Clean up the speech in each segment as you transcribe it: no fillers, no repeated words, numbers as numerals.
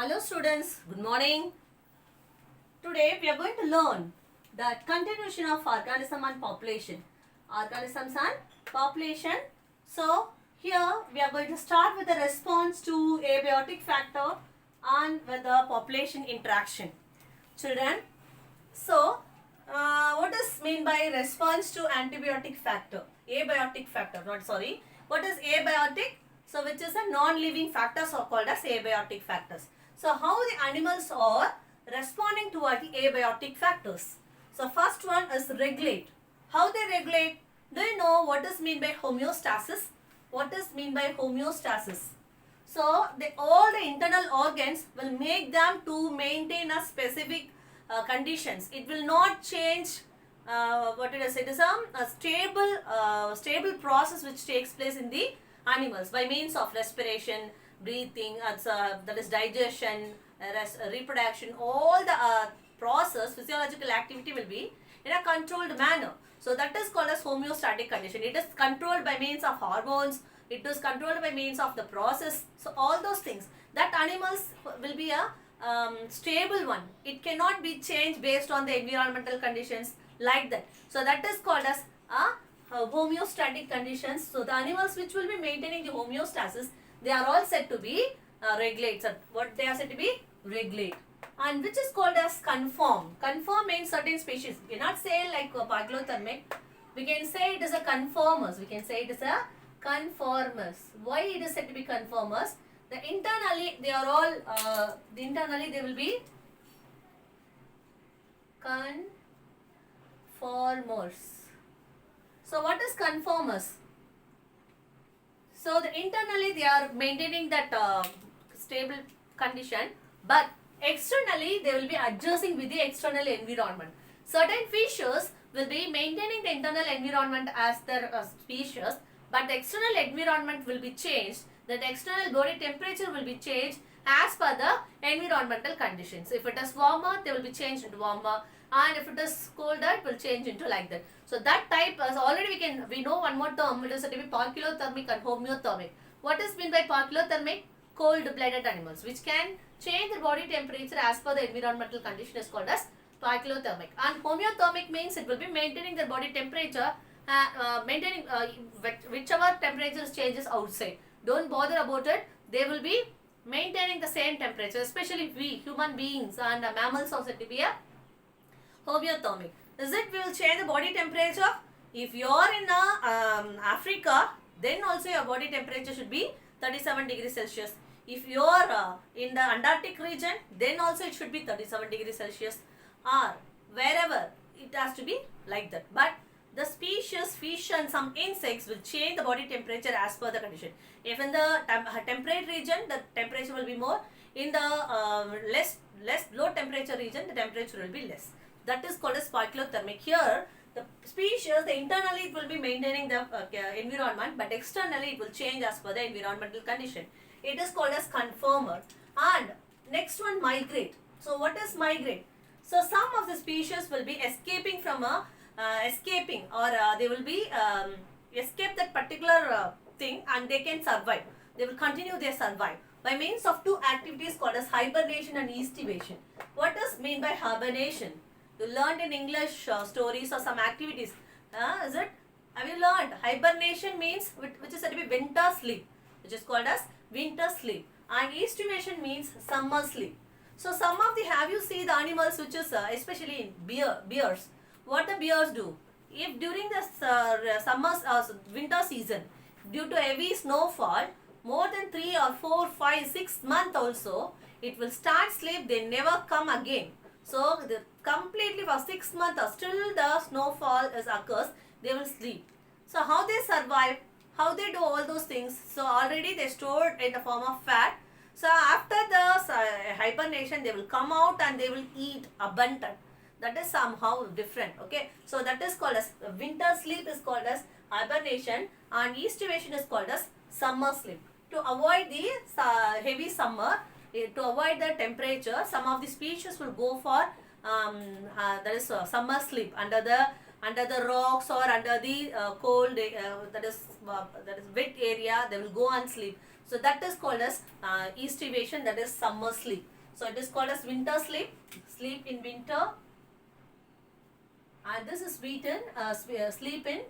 Hello students, good morning. Today we are going to learn the continuation of organism and population. Organisms and population. So here we are going to start with the response to abiotic factor and with the population interaction. Children, so what is mean by response to antibiotic factor? Abiotic factor, not sorry. What is abiotic? So which is a non-living factors are called as abiotic factors. So how the animals are responding toward the abiotic factors. So first one is regulate. How they regulate? Do you know what is mean by homeostasis? What is mean by homeostasis? So all the internal organs will make them to maintain a specific conditions. It will not change what it is. It is a stable process which takes place in the animals by means of respiration, breathing, that is digestion, reproduction. All the process, physiological activity will be in a controlled manner. So that is called as homeostatic condition. It is controlled by means of hormones. It is controlled by means of the process. So all those things. That animals will be a stable one. It cannot be changed based on the environmental conditions like that. So that is called as homeostatic conditions. So the animals which will be maintaining the homeostasis, they are all said to be regulate. So what they are said to be? Regulate. And which is called as conform. Conform means certain species. We cannot say like pagilothermic. We can say it is a conformers. We can say it is a conformers. Why it is said to be conformers? The internally they are all internally they will be conformers. So what is conformers? So the internally they are maintaining that stable condition, but externally they will be adjusting with the external environment. Certain fishes will be maintaining the internal environment as their species, but the external environment will be changed. That external body temperature will be changed as per the environmental conditions. If it is warmer, they will be changed into warmer, and if it is colder, it will change into like that. So that type is already we know one more term. It is said to be poikilothermic and homeothermic. What is meant by poikilothermic? Cold-blooded animals which can change their body temperature as per the environmental condition is called as poikilothermic. And homeothermic means it will be maintaining their body temperature, maintaining whichever temperature changes outside. Don't bother about it. They will be maintaining the same temperature. Especially we human beings and mammals also to be a homeothermic. Is it we will change the body temperature? If you are in Africa, then also your body temperature should be 37 degrees Celsius. If you are in the Antarctic region, then also it should be 37 degrees Celsius. Or wherever it has to be like that. But the species, fish and some insects will change the body temperature as per the condition. If in the temperate region, the temperature will be more. In the less low temperature region, the temperature will be less. That is called as poikilothermic. Here, the species, internally it will be maintaining the environment, but externally it will change as per the environmental condition. It is called as conformer. And next one, migrate. So what is migrate? So some of the species will be escaping from a they will be escape that particular thing, and they can survive. They will continue their survive by means of two activities called as hibernation and estivation. What does mean by hibernation? You learned in English stories or some activities. Is it? Have you learned? Hibernation means which is said to be winter sleep, which is called as winter sleep. And estivation means summer sleep. So some of the, have you seen the animals which is especially in bears. What the bears do? If during the winter season, due to heavy snowfall, more than 3 or 4, 5, 6 months also, it will start sleep, they never come again. So completely for 6 months or still the snowfall occurs, they will sleep. So how they survive? How they do all those things? So already they stored in the form of fat. So after the hibernation, they will come out and they will eat abundant. That is somehow different. Okay. So that is called as winter sleep is called as hibernation, and estivation is called as summer sleep. To avoid the heavy summer, to avoid the temperature, some of the species will go for that is summer sleep under the under the rocks or under the cold, that is wet area, they will go and sleep. So that is called as estivation, that is summer sleep. So it is called as winter sleep, sleep in winter, and this is sleep in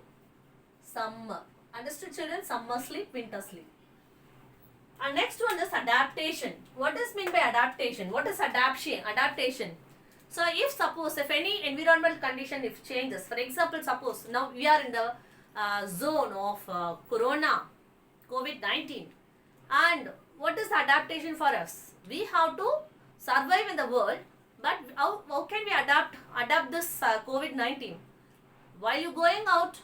summer. Understood, children? Summer sleep, winter sleep. And next one is adaptation. What is mean by adaptation? What is adaptation? So if suppose if any environmental condition if changes, for example, suppose now we are in the zone of corona, COVID-19, and what is adaptation for us? We have to survive in the world, but how can we adapt this COVID-19? While you going out,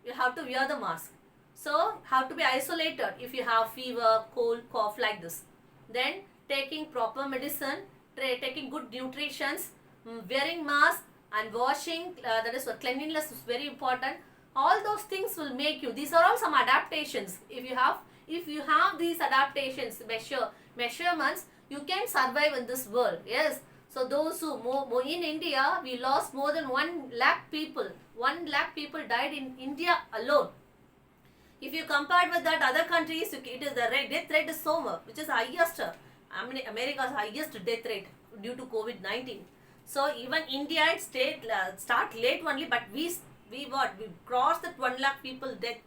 you have to wear the mask. So have to be isolated if you have fever, cold, cough like this. Then taking proper medicine, taking good nutritions, wearing mask and washing, that is cleanliness is very important. All those things will make you, these are all some adaptations. If you have these adaptations, measurements, you can survive in this world. Yes. So those who in India, we lost more than 1 lakh people. 1 lakh people died in India alone. If you compare with that other countries, it is the death rate is so much, which is highest. America's highest death rate due to COVID-19. So even India it start late only, but we crossed that 1 lakh people death.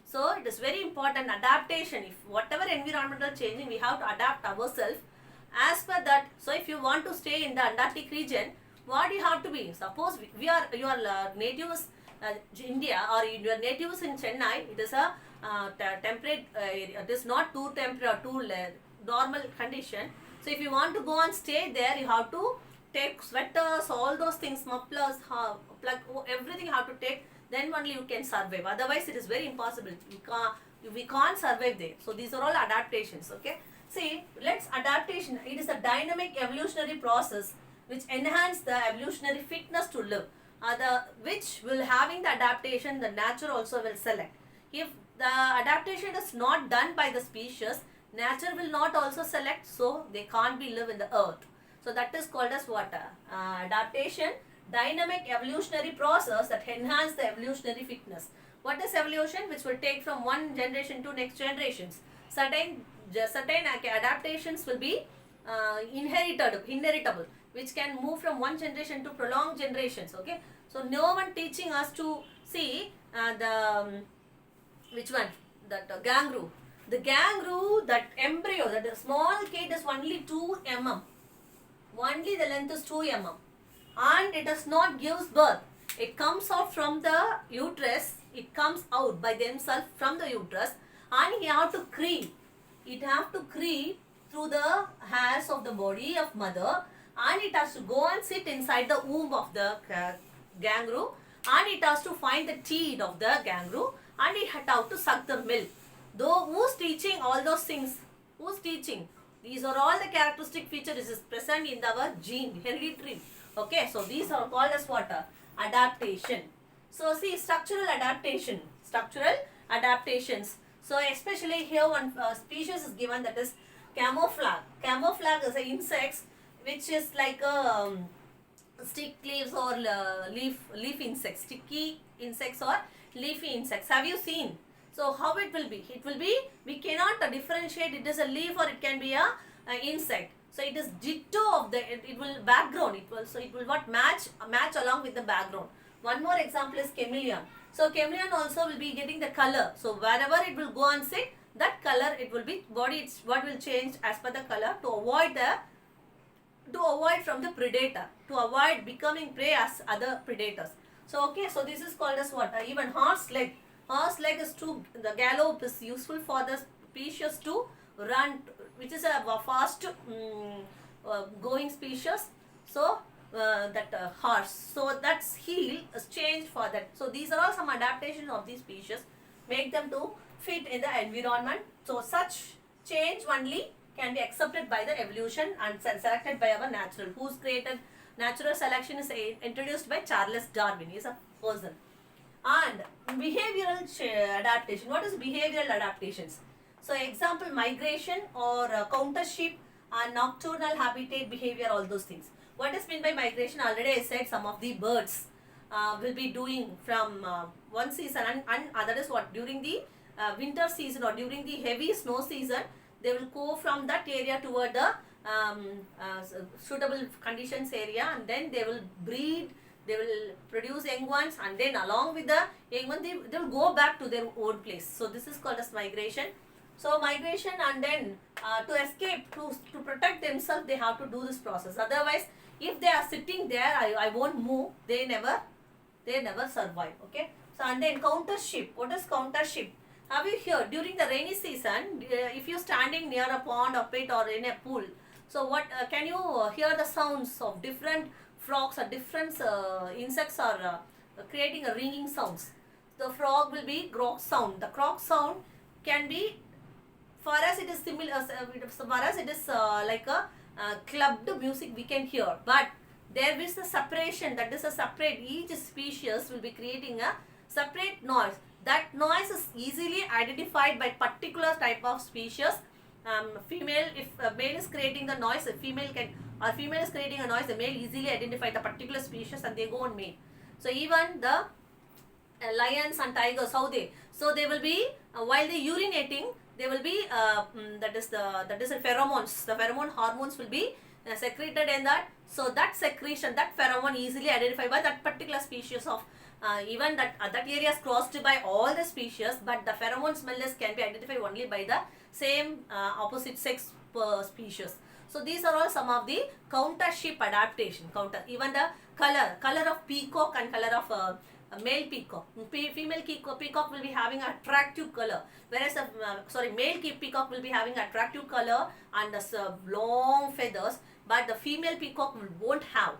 So it is very important adaptation. If whatever environmental changing, we have to adapt ourselves as per that. So if you want to stay in the Antarctic region, what you have to be? Suppose your native is India, or your native is in Chennai. It is a temperate area. It is not too temperate or too normal condition. So if you want to go and stay there, you have to take sweaters, all those things, mufflers, plug, everything you have to take. Then only you can survive. Otherwise, it is very impossible. We can't survive there. So these are all adaptations. Okay. See, let's adaptation. It is a dynamic evolutionary process which enhance the evolutionary fitness to live. Which will having the adaptation, the nature also will select. If the adaptation is not done by the species, nature will not also select, so they can't be live in the earth. So that is called as what? Adaptation, dynamic evolutionary process that enhance the evolutionary fitness. What is evolution? Which will take from one generation to next generations. Certain adaptations will be inheritable, which can move from one generation to prolonged generations. Okay, so no one teaching us to see which one, that kangaroo. The kangaroo, that embryo, that small kid is only 2 mm. Only the length is 2 mm, and it does not gives birth. It comes out from the uterus. It comes out by themselves from the uterus, and you have to creep. It have to creep through the hairs of the body of mother, and it has to go and sit inside the womb of the kangaroo, and it has to find the teat of the kangaroo, and it has to suck the milk. Though who's teaching all those things? Who's teaching? These are all the characteristic features. This is present in our gene, hereditary. Okay, so these are called as what? Adaptation. So see, structural adaptations. So especially here one species is given, that is camouflage. Camouflage is an insects which is like a stick leaves or leaf insects, sticky insects or leafy insects. Have you seen? So how it will be? It will be, we cannot differentiate it is a leaf or it can be a insect. So it is ditto of the, it will background, it will what match along with the background. One more example is chameleon. So chameleon also will be getting the color. So wherever it will go and sit, that color it will be body, it's what will change as per the color to avoid from the predator, to avoid becoming prey as other predators. So okay, so this is called as what? Even horse leg. Horse leg is the gallop is useful for the species to run, which is a fast going species. So that horse, so that's heel is changed for that. So these are all some adaptations of these species, make them to fit in the environment. So such change only can be accepted by the evolution and selected by our natural. Who's created natural selection is introduced by Charles Darwin. He is a person. And behavioral adaptation. What is behavioral adaptations? So example, migration or countership and nocturnal habitat behavior, all those things. What is meant by migration? Already I said some of the birds. will be doing from one season, and that is what, during the winter season or during the heavy snow season, they will go from that area toward the suitable conditions area, and then they will breed, they will produce young ones, and then along with the young one, they will go back to their own place. So this is called as migration. So migration, and then to escape, to protect themselves, they have to do this process. Otherwise, if they are sitting there, I won't move, they never survive. Okay. So and then countership. What is countership? Have you heard during the rainy season, if you're standing near a pond or pit or in a pool, so what can you hear the sounds of different frogs or different insects are creating a ringing sounds. The frog will be croak sound. The croak sound can be, for us it is similar, for us it is like a clubbed music we can hear, but there is a separation, that is a separate, each species will be creating a separate noise. That noise is easily identified by particular type of species. Female, if a male is creating the noise, a female can, or female is creating a noise, the male easily identify the particular species and they go and mate. So even the lions and tigers, how they, so they will be while they urinating, they will be that is the pheromones, the pheromone hormones will be secreted in that. So that secretion, that pheromone easily identified by that particular species of even that area is crossed by all the species, but the pheromone smellers can be identified only by the same opposite sex species. So these are all some of the countership adaptation. Even the color of peacock and color of male peacock. Female peacock will be having attractive color, whereas male peacock will be having attractive color and long feathers, but the female peacock won't have.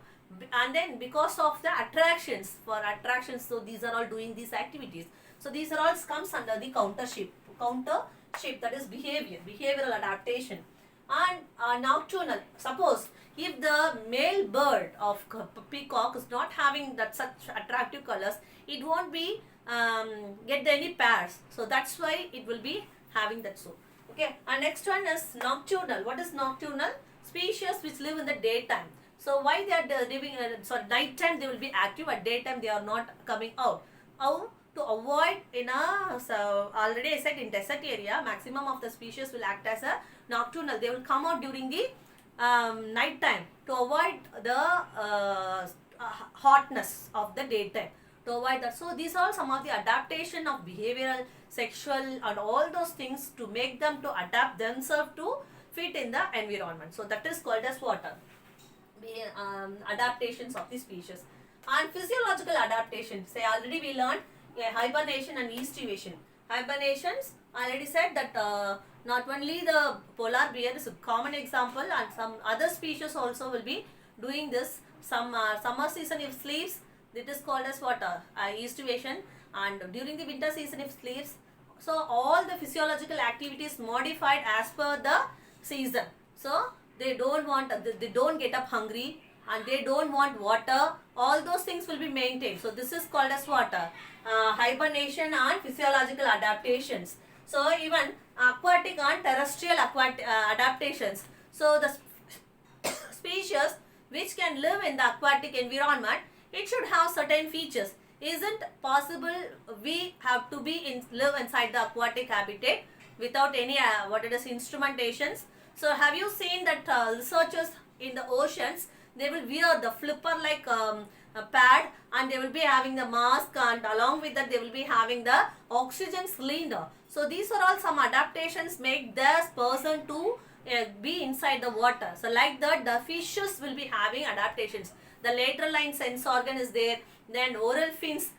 And then because of the attractions, so these are all doing these activities. So these are all comes under the countership, that is behavioral adaptation. And nocturnal, suppose if the male bird of peacock is not having that such attractive colors, it won't be get any pairs, so that's why it will be having that. So okay, and next one is nocturnal. What is nocturnal? Species which live in the daytime. So why they are living, night time they will be active, at daytime they are not coming out. How to avoid in a, so already I said in desert area, maximum of the species will act as a nocturnal. They will come out during the night time to avoid the hotness of the daytime, to avoid that. So these are some of the adaptation of behavioral, sexual and all those things to make them to adapt themselves to fit in the environment. So that is called as what? Adaptations of the species. And physiological adaptation, say already we learned hibernation and estivation. Hibernations, I already said that not only the polar bear is a common example, and some other species also will be doing this. Some summer season if sleeps, it is called as what? Estivation. And during the winter season if sleeps. So all the physiological activities modified as per the season. So they don't want, they don't get up hungry and they don't want water. All those things will be maintained. So this is called as water. Hibernation and physiological adaptations. So even aquatic and terrestrial adaptations. So the species which can live in the aquatic environment, it should have certain features. Isn't possible we have to be live inside the aquatic habitat without any instrumentations. So have you seen that researchers in the oceans, they will wear the flipper like a pad, and they will be having the mask, and along with that they will be having the oxygen cylinder. So these are all some adaptations make this person to be inside the water. So like that the fishes will be having adaptations. The lateral line sense organ is there, then oral fins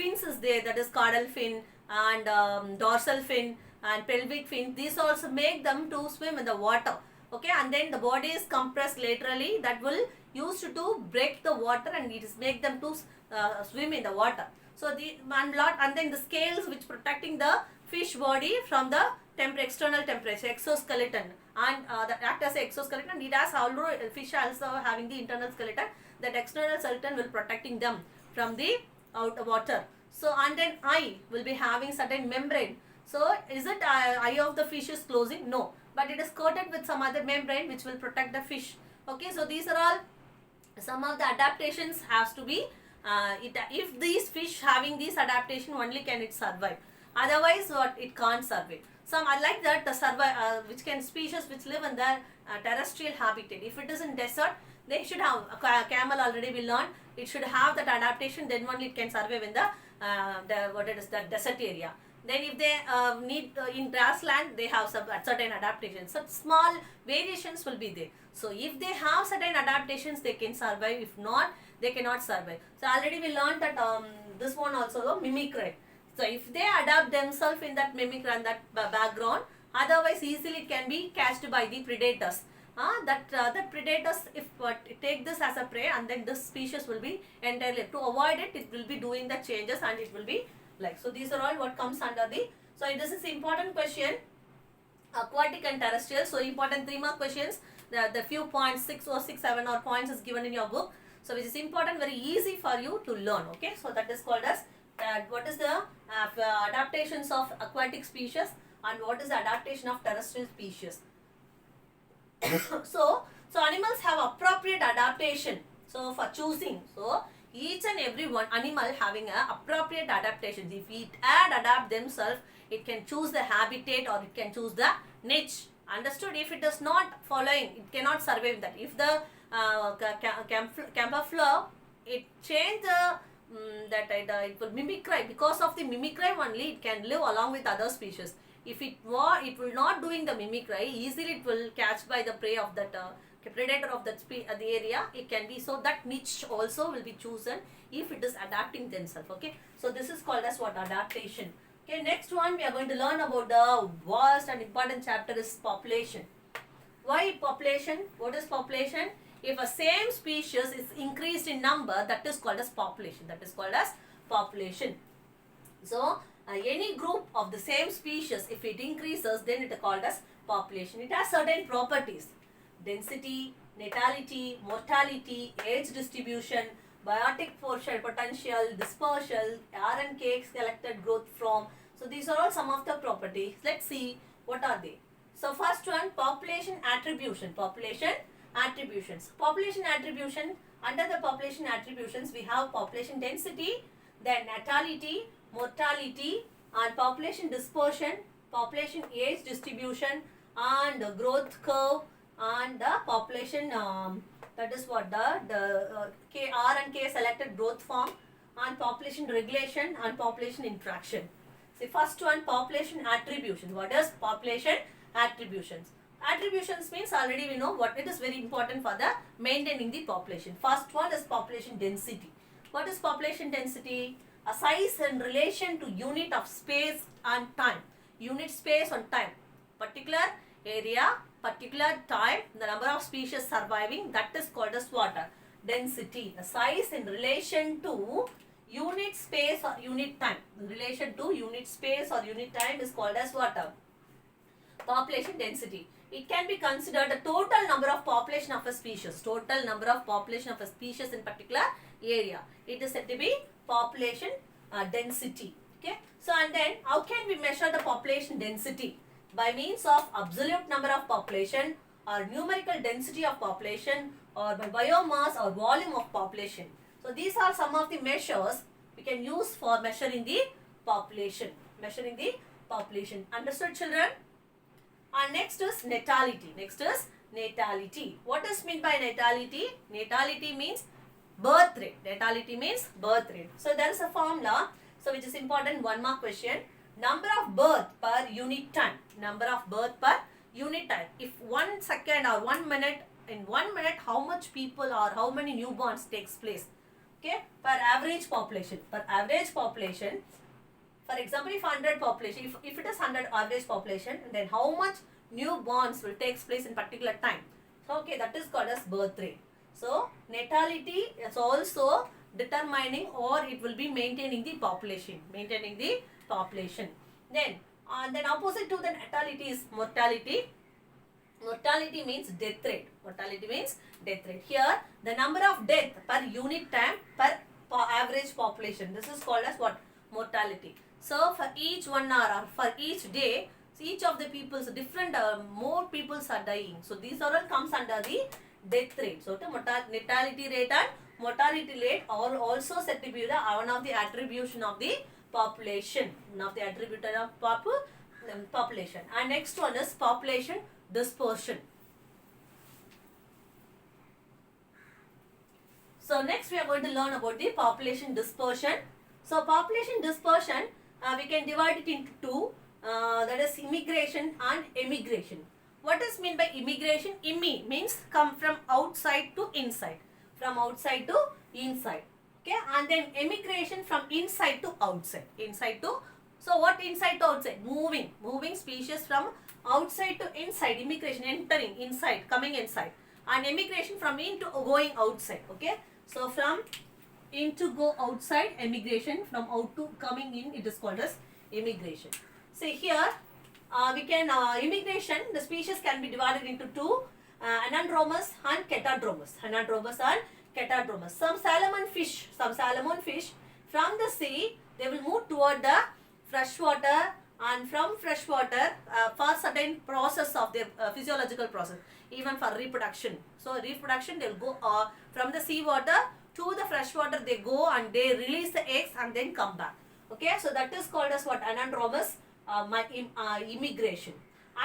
is there, that is caudal fin and dorsal fin and pelvic fin. These also make them to swim in the water. Okay, and then the body is compressed laterally, that will used to break the water and it is make them to swim in the water. So the and then the scales which protecting the fish body from the external temperature, exoskeleton, and that act as exoskeleton. And it has although fish also having the internal skeleton, that external skeleton will protecting them from the out water. So and then eye will be having certain membrane. So is it eye of the fish is closing? No, but it is coated with some other membrane which will protect the fish. Okay, so these are all some of the adaptations has to be if these fish having this adaptation only can it survive. Otherwise, what it can't survive. Some are like that the survive which can species which live in the terrestrial habitat. If it is in desert, they should have camel already we learned. It should have that adaptation. Then only it can survive in the what it is the desert area. Then if they need in grassland, they have some certain adaptations. Such small variations will be there. So if they have certain adaptations, they can survive. If not, they cannot survive. So already we learned that this one also the mimicry. So if they adapt themselves in that mimicry and that background, otherwise easily it can be catched by the predators. That predators if take this as a prey, and then this species will be entirely, to avoid it, it will be doing the changes and it will be like. So these are all what comes under the, so this is important question, aquatic and terrestrial. So important 3 mark questions, the few points 6 or 6 7 or points is given in your book. So which is important, very easy for you to learn. Okay, so that is called as what is the adaptations of aquatic species and what is the adaptation of terrestrial species. so animals have appropriate adaptation. So for choosing, so each and every one animal having a appropriate adaptation. If it adapt themselves, it can choose the habitat or it can choose the niche. Understood? If it is not following, it cannot survive that. If the camouflage, it change the it will mimicry. Because of the mimicry only, it can live along with other species. If it will not doing the mimicry, easily it will catch by the prey of that predator of that the area. It can be, so that niche also will be chosen if it is adapting themselves. Okay, so this is called as what, adaptation. Okay, next one we are going to learn about the vast and important chapter is population. Why population? What is population? If a same species is increased in number, that is called as population. That is called as population. So any group of the same species, if it increases, then it is called as population. It has certain properties: density, natality, mortality, age distribution, biotic potential, dispersal, RNK collected growth from. So these are all some of the properties. Let's see what are they. So first one, population attribution. Population attributions. Population attribution, under the population attributions we have population density, then natality, mortality, and population dispersion, population age distribution, and growth curve, and the population that is what the R and K selected growth form, and population regulation and population interaction. See, first one, population attribution. What is population attributions? Attributions means already we know what it is, very important for the maintaining the population. First one is population density. What is population density? A size in relation to unit of space and time. Unit space and time. Particular area, particular time, the number of species surviving, that is called as what? Density. A size in relation to unit space or unit time. In relation to unit space or unit time is called as what? Population density. It can be considered the total number of population of a species. Total number of population of a species in particular area. It is said to be population density. Okay. So and then how can we measure the population density? By means of absolute number of population, or numerical density of population, or by biomass or volume of population. So these are some of the measures we can use for measuring the population. Measuring the population. Understood, children? And next is natality. Next is natality. What is meant by natality? Natality means birth rate. Natality means birth rate. So there is a formula, so which is important, 1 mark question. Number of birth per unit time. Number of birth per unit time. If 1 second or 1 minute, in 1 minute how much people or how many newborns takes place. Okay, per average population. Per average population. For example, if 100 population, if it is 100 average population, then how much newborns will take place in particular time. So okay, that is called as birth rate. So natality is also determining, or it will be maintaining the population. Maintaining the population. Then opposite to the natality is mortality. Mortality means death rate. Mortality means death rate. Here the number of death per unit time per average population. This is called as what? Mortality. So for each 1 hour or for each day, so each of the people's different more peoples are dying. So these are all comes under the death rate. So the natality rate and mortality rate are also said to be the one of the attribution of the population, one of the attributor of population. And next one is population dispersion. So next we are going to learn about the population dispersion. So population dispersion, we can divide it into two, that is immigration and emigration. What is meant by immigration? Immi means come from outside to inside, from outside to inside. Okay, and then emigration from inside to outside, inside to, so what inside to outside? Moving species from outside to inside, immigration, entering inside, coming inside, and emigration from in to going outside. Okay, so from in to go outside, emigration, from out to coming in, it is called as immigration. See here, we can, immigration, the species can be divided into two, anadromous and catadromous. Anadromous and catadromous. Some salmon fish from the sea, they will move toward the freshwater, and from freshwater for certain process of their physiological process, even for reproduction. So reproduction, they will go from the sea water to the freshwater, they go and they release the eggs and then come back. Okay, so that is called as what? Anadromous immigration.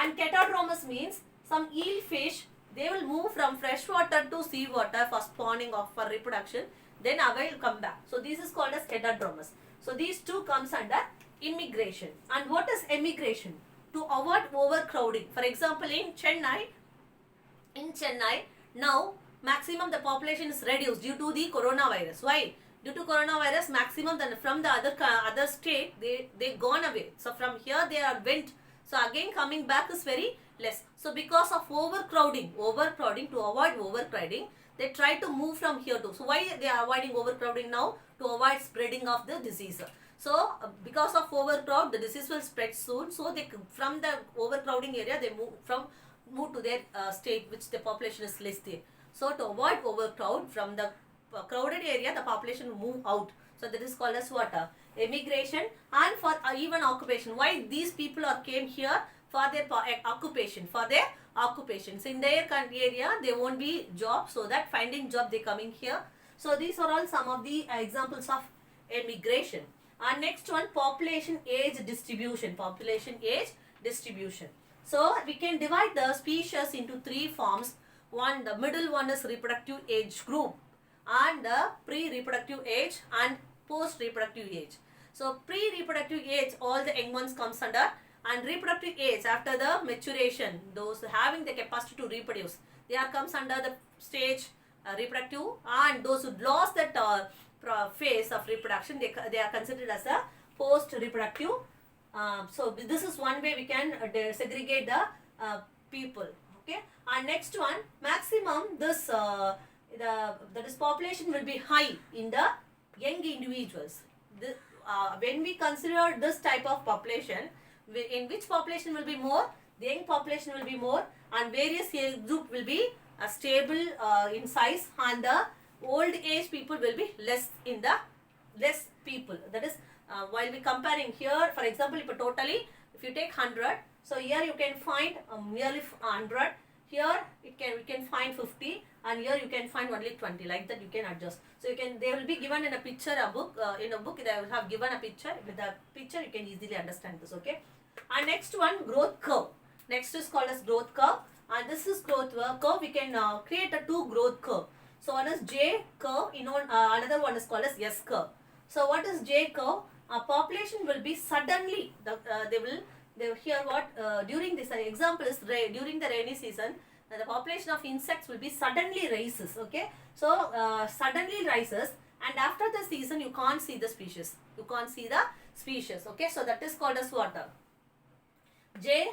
And catadromous means some eel fish, they will move from freshwater to seawater for spawning or for reproduction, then again will come back. So this is called as catadromous. So these two comes under immigration. And what is emigration? To avoid overcrowding. For example, in Chennai, now maximum the population is reduced due to the coronavirus. Why? Due to coronavirus, maximum from the other state, they gone away. So from here they are went. So again coming back is very less. So because of overcrowding, to avoid overcrowding, they try to move from here to. So why they are avoiding overcrowding now? To avoid spreading of the disease. So because of overcrowd, the disease will spread soon. So they, from the overcrowding area, they move to their state which the population is less there. So to avoid overcrowd, from the crowded area, the population will move out. So that is called as what? Emigration. And for even occupation. Why these people came here? For their occupation. So in their area, there won't be job. So that finding job, they coming here. So these are all some of the examples of emigration. And next one, population age distribution. So we can divide the species into three forms. One, the middle one is reproductive age group, and the pre-reproductive age and post-reproductive age. So pre-reproductive age, all the young ones comes under, and reproductive age after the maturation, those having the capacity to reproduce, they are comes under the stage reproductive, and those who lost that phase of reproduction, they are considered as a post-reproductive. So this is one way we can segregate the people. Okay, and next one, maximum this that is population will be high in the young individuals. When we consider this type of population, in which population will be more? The young population will be more, and various age group will be stable in size, and the old age people will be less people. That is while we comparing here, for example, if you take 100, so here you can find nearly 100. Here we can find 50, and here you can find only 20. Like that you can adjust. So they will be given in a picture, in a book they will have given a picture. With the picture you can easily understand this. Okay. And next one, growth curve. Next is called as growth curve, and this is growth curve. We can create a two growth curve. So one is J curve. Another one is called as S curve. So what is J curve? A population will be suddenly they will hear what during this example is during the rainy season, the population of insects will be suddenly rises. Okay, so suddenly rises, and after the season you can't see the species. Okay, so that is called as what? J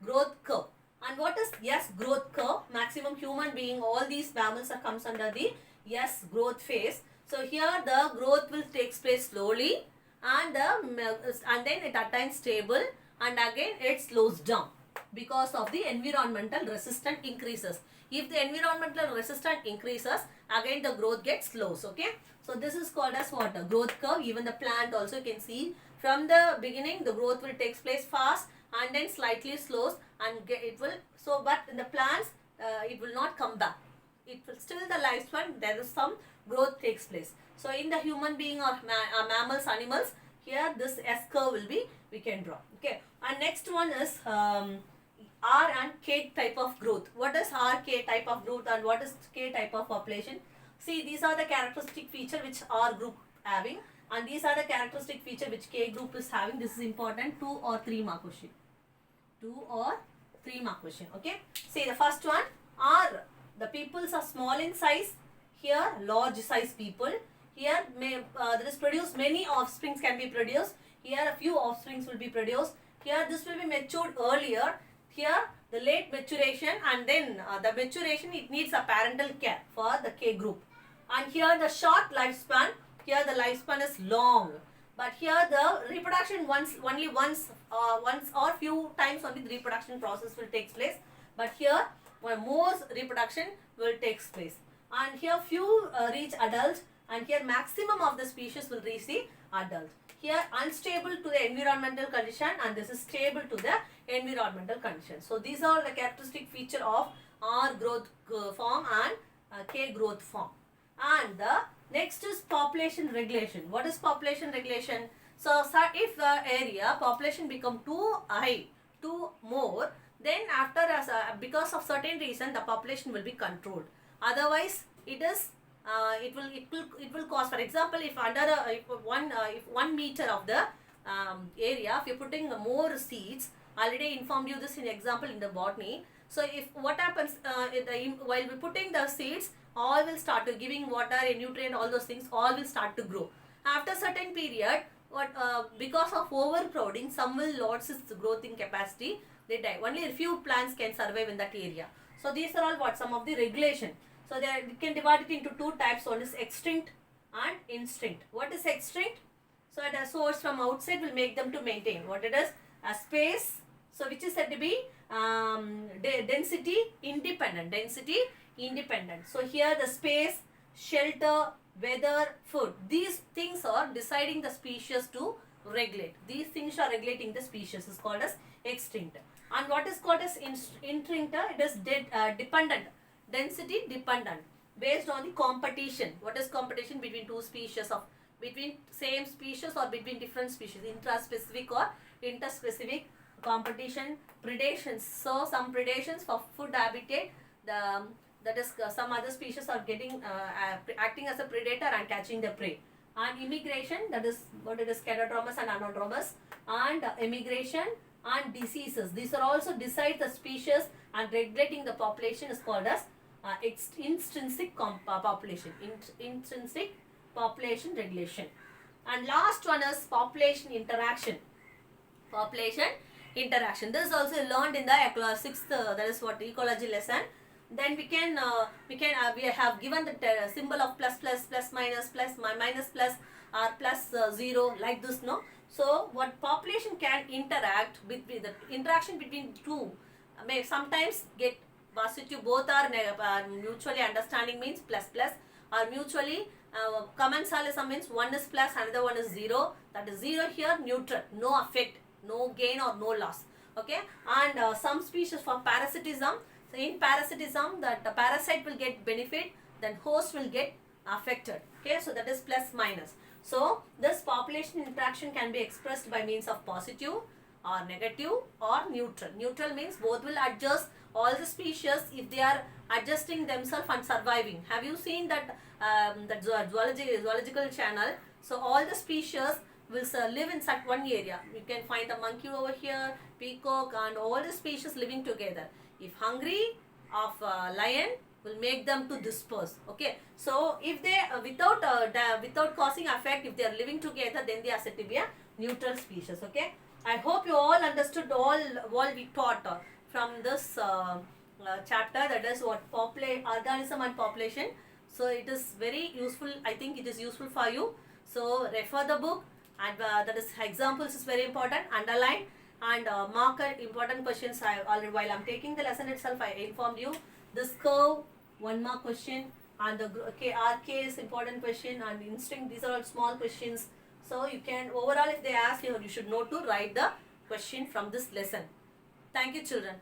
growth curve. And what is S growth curve? Maximum human being, all these mammals comes under the S growth phase. So here the growth will take place slowly, and then it attains stable, and again it slows down because of the environmental resistance increases. If the environmental resistance increases, again the growth gets slows. Okay, so this is called as what? A growth curve. Even the plant also, you can see from the beginning the growth will take place fast, and then slightly slows, and it will, so but in the plants it will not come back. It will still the lifespan, there is some growth takes place. So in the human being or mammals, animals, here this S curve will be, we can draw. Okay, and next one is R and K type of growth. What is R, K type of growth and what is K type of population? See, these are the characteristic feature which R group having, and these are the characteristic feature which K group is having. This is important, 2 or 3 mark question. 2 or 3 mark question. Okay. See, the first one, R, the peoples are small in size. Here, large size people. Here, there is produced, many offsprings can be produced. Here, a few offsprings will be produced. Here, this will be matured earlier. Here, the late maturation, and then the maturation, it needs a parental care for the K group. And here, the short lifespan. Here, the lifespan is long. But here, the reproduction only once or few times only the reproduction process will take place. But here, more reproduction will take place. And here, few reach adult, and here maximum of the species will reach the adult. Here, unstable to the environmental condition, and this is stable to the environmental condition. So these are the characteristic feature of R growth form and K growth form. And the next is population regulation. What is population regulation? So if the area population become too high, too more, then after because of certain reason the population will be controlled. Otherwise, it will cause. For example, if under if 1 meter of the area, if you're putting more seeds, already informed you this in example in the botany. So if what happens while we putting the seeds, all will start to giving water, a nutrient, all those things, all will start to grow. After certain period, because of overcrowding, some will lose its growing capacity, they die. Only a few plants can survive in that area. So these are all some of the regulation. So we can divide it into 2 types. One is extinct and instinct. What is extinct? So at a source from outside will make them to maintain. What it is? A space. So which is said to be density independent. Density independent. So here the space, shelter, weather, food. These things are deciding the species to regulate. These things are regulating the species. Is called as extinct. And what is called as instinct? It is dependent. Density dependent, based on the competition. What is competition? Between two species, between same species or between different species, intraspecific or interspecific competition. Predations. So some predations for food habitat, that is some other species are getting acting as a predator and catching the prey. And immigration, that is what it is, Chaetodromus and Anadromus. And immigration and diseases. These are also decide the species, and regulating the population is called as intrinsic population. Intrinsic population regulation. And last one is population interaction. Population interaction. This is also learned in the 6th, that is what, ecology lesson. Then we have given the symbol of plus minus plus or plus 0, like this, no. So what population can interact with the interaction between two may sometimes get positive. Both are mutually understanding means plus, or mutually commensalism means one is plus, another one is 0. That is 0 here, neutral, no effect, no gain or no loss. Okay. And some species for parasitism. So in parasitism, that the parasite will get benefit, then host will get affected. Okay. So that is plus minus. So this population interaction can be expressed by means of positive or negative or neutral. Neutral means both will adjust. All the species, if they are adjusting themselves and surviving. Have you seen that zoological channel? So all the species will live in such one area. You can find the monkey over here, peacock, and all the species living together. If hungry of lion, will make them to disperse. Okay. So if they without causing effect, if they are living together, then they are said to be a neutral species. Okay. I hope you all understood all we taught from this chapter, that is what organism and population. So it is very useful. I think it is useful for you. So refer the book, and that is examples is very important. Underline and mark important questions. Already while I am taking the lesson itself, I informed you this curve 1 mark question, and the RK is important question, and instinct, these are all small questions. So you can overall, if they ask you, you should know to write the question from this lesson. Thank you, children.